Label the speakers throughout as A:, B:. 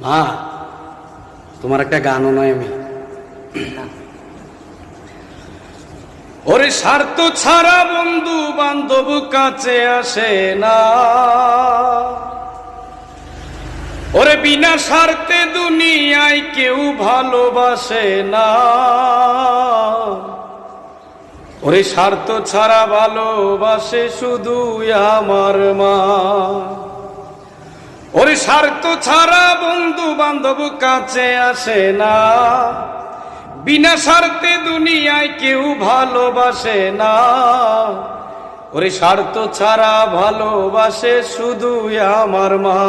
A: মা, তোমার একটা গানও নয় আমি। ওরে স্বার্থ ছাড়া বন্ধু বান্ধব কাছে আসে না, ওরে বিনা স্বার্থে দুনিয়ায় কেউ ভালোবাসে না। ওরে স্বার্থ ছাড়া ভালোবাসে শুধু আমার মা। ওরে স্বার্থ ছাড়া বন্ধু বান্ধব কাছে আসে না, বিনা স্বার্থে দুনিয়ায় কেউ ভালোবাসে না। ওরে স্বার্থ ছাড়া ভালোবাসে শুধু আমার মা।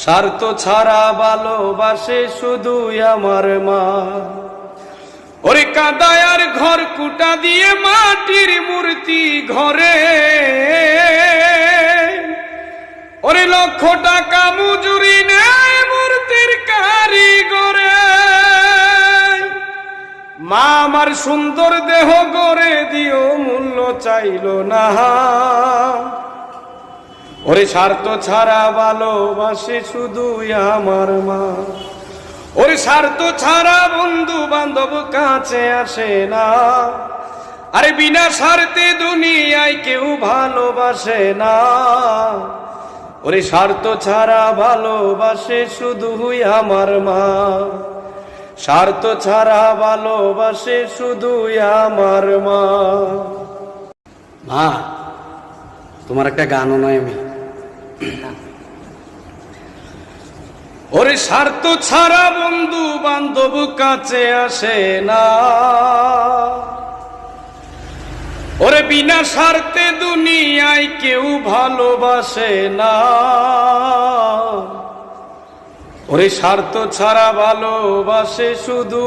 A: স্বার্থ ছাড়া ভালোবাসে শুধু আমার মা। ওরে কাদায়ার ঘর কুটা দিয়ে মাটির মূর্তি ঘরে, ওরে লক্ষ টাকা মজুরি নেয় মূর্তির কারিগরে। মা আমার সুন্দর দেহ গড়ে দিও মূল্য চাইল না। ওরে স্বার্থ ছাড়া ভালোবাসে শুধু আমার মা। ওরে স্বার্থ ছাড়া বন্ধু বান্ধব কাছে আসে না, আরে বিনা স্বার্থে দুনিয়ায় কেউ ভালোবাসে না। ওরে স্বার্থ ছাড়া ভালোবাসে শুধু আমার মা। স্বার্থ ছাড়া ভালোবাসে শুধু আমার মা। মা, তোমার একটা গানও নয় আমি। ওরে স্বার্থ ছাড়া বন্ধু বান্ধব কাছে আসে না, ওরে বিনা স্বার্থে দুনিয়ায় কেউ ভালোবাসে না। ওরে স্বার্থ ছাড়া ভালোবাসে শুধু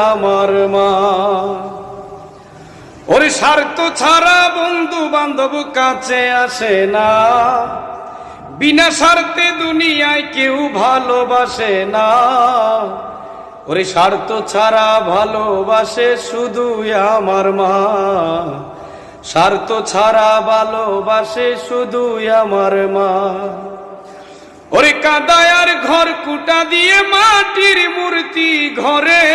A: আমার মা। ওরে স্বার্থ ছাড়া বন্ধু বান্ধব কাছে আসে না, বিনা স্বার্থে দুনিয়ায় কেউ ভালোবাসে না। ওরে স্বার্থ ছাড়া ভালোবাসে শুধু আমার মা। স্বার্থ ছাড়া ভালোবাসে শুধু আমার মা। ওরে কাদায়ার ঘর কুটা দিয়ে মাটির মূর্তি ঘরে,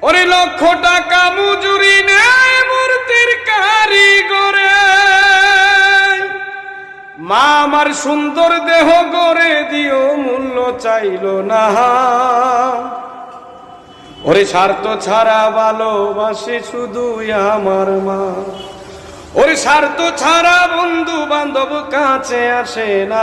A: ওরে লক্ষ টাকা মজুরি নেয় মূর্তির কারিগরে। মা আমার সুন্দর দেহ গড়ে দিও মূল্য চাইল না। ওরে স্বার্থ ছাড়া ভালোবাসে শুধু আমার মা। ওরে স্বার্থ ছাড়া বন্ধু বান্ধব কাছে আসে না।